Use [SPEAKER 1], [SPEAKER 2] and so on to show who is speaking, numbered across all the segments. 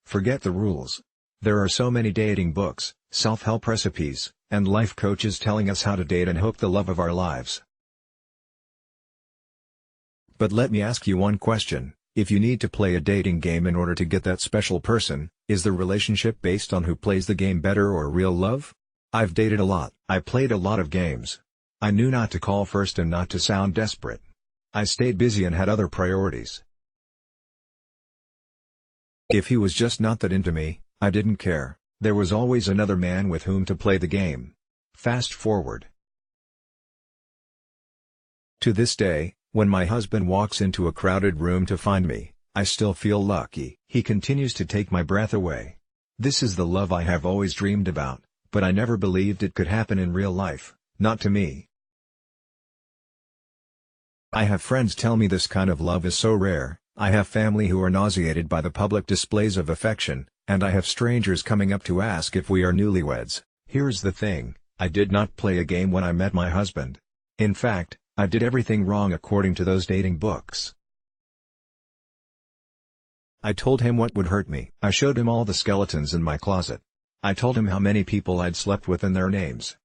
[SPEAKER 1] Forget the rules. There are so many dating books, self-help recipes, and life coaches telling us how to date and hook the love of our lives. But let me ask you one question: if you need to play a dating game in order to get that special person, is the relationship based on who plays the game better or real love? I've dated a lot. I played a lot of games. I knew not to call first and not to sound desperate. I stayed busy and had other priorities. If he was just not that into me, I didn't care. There was always another man with whom to play the game. Fast forward. To this day, when my husband walks into a crowded room to find me, I still feel lucky. He continues to take my breath away. This is the love I have always dreamed about, but I never believed it could happen in real life, not to me. I have friends tell me this kind of love is so rare. I have family who are nauseated by the public displays of affection, and I have strangers coming up to ask if we are newlyweds. Here's the thing: I did not play a game when I met my husband. In fact, I did everything wrong according to those dating books. I told him what would hurt me. I showed him all the skeletons in my closet. I told him how many people I'd slept with and their names.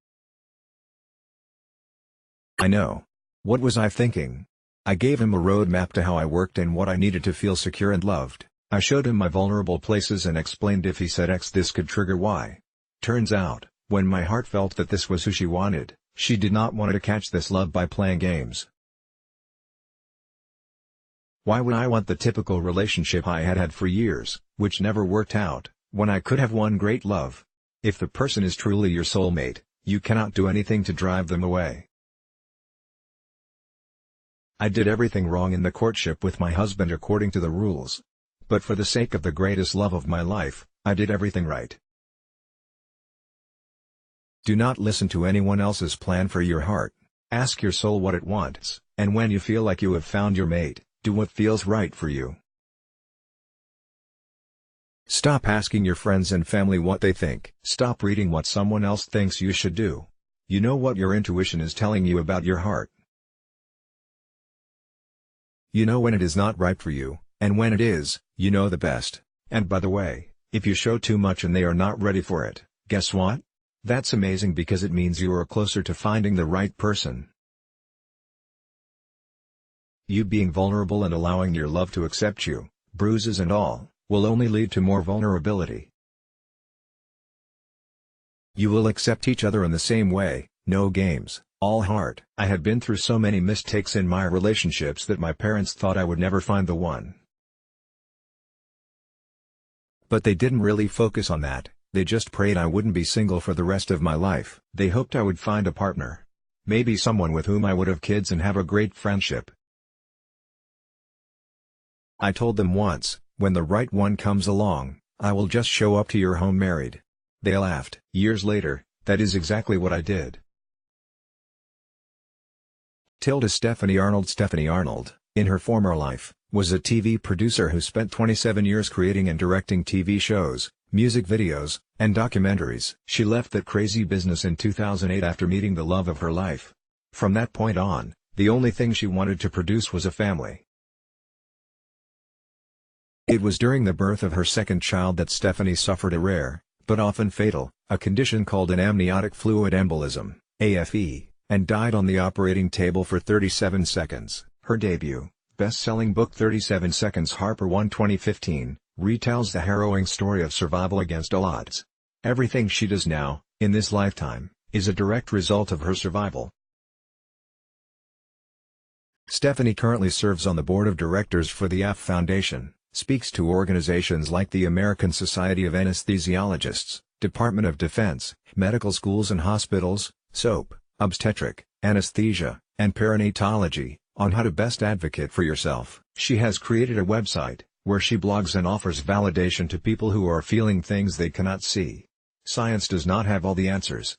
[SPEAKER 1] I know. What was I thinking? I gave him a roadmap to how I worked and what I needed to feel secure and loved. I showed him my vulnerable places and explained if he said X this could trigger Y. Turns out, when my heart felt that this was who she wanted, she did not want to catch this love by playing games. Why would I want the typical relationship I had had for years, which never worked out, when I could have one great love? If the person is truly your soulmate, you cannot do anything to drive them away. I did everything wrong in the courtship with my husband according to the rules. But for the sake of the greatest love of my life, I did everything right. Do not listen to anyone else's plan for your heart. Ask your soul what it wants, and when you feel like you have found your mate, do what feels right for you. Stop asking your friends and family what they think. Stop reading what someone else thinks you should do. You know what your intuition is telling you about your heart. You know when it is not right for you, and when it is, you know the best. And by the way, if you show too much and they are not ready for it, guess what? That's amazing because it means you are closer to finding the right person. You being vulnerable and allowing your love to accept you, bruises and all, will only lead to more vulnerability. You will accept each other in the same way, no games, all heart. I had been through so many mistakes in my relationships that my parents thought I would never find the one. But they didn't really focus on that, they just prayed I wouldn't be single for the rest of my life. They hoped I would find a partner. Maybe someone with whom I would have kids and have a great friendship. I told them once, when the right one comes along, I will just show up to your home married. They laughed. Years later, that is exactly what I did. Stephanie Arnold. Stephanie Arnold, in her former life, was a TV producer who spent 27 years creating and directing TV shows, music videos, and documentaries. She left that crazy business in 2008 after meeting the love of her life. From that point on, the only thing she wanted to produce was a family. It was during the birth of her second child that Stephanie suffered a rare, but often fatal, a condition called an amniotic fluid embolism, AFE, and died on the operating table for 37 seconds. Her debut, best-selling book 37 Seconds Harper won 2015, retells the harrowing story of survival against all odds. Everything she does now, in this lifetime, is a direct result of her survival. Stephanie currently serves on the board of directors for the AF Foundation, speaks to organizations like the American Society of Anesthesiologists, Department of Defense, medical schools and hospitals, SOAP, obstetric, anesthesia, and perinatology, on how to best advocate for yourself. She has created a website, where she blogs and offers validation to people who are feeling things they cannot see. Science does not have all the answers.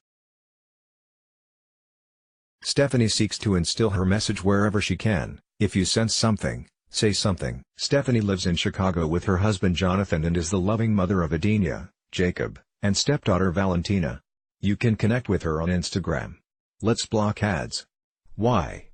[SPEAKER 1] Stephanie seeks to instill her message wherever she can. If you sense something, say something. Stephanie lives in Chicago with her husband Jonathan and is the loving mother of Adenia, Jacob, and stepdaughter Valentina. You can connect with her on Instagram. Let's block ads. Why?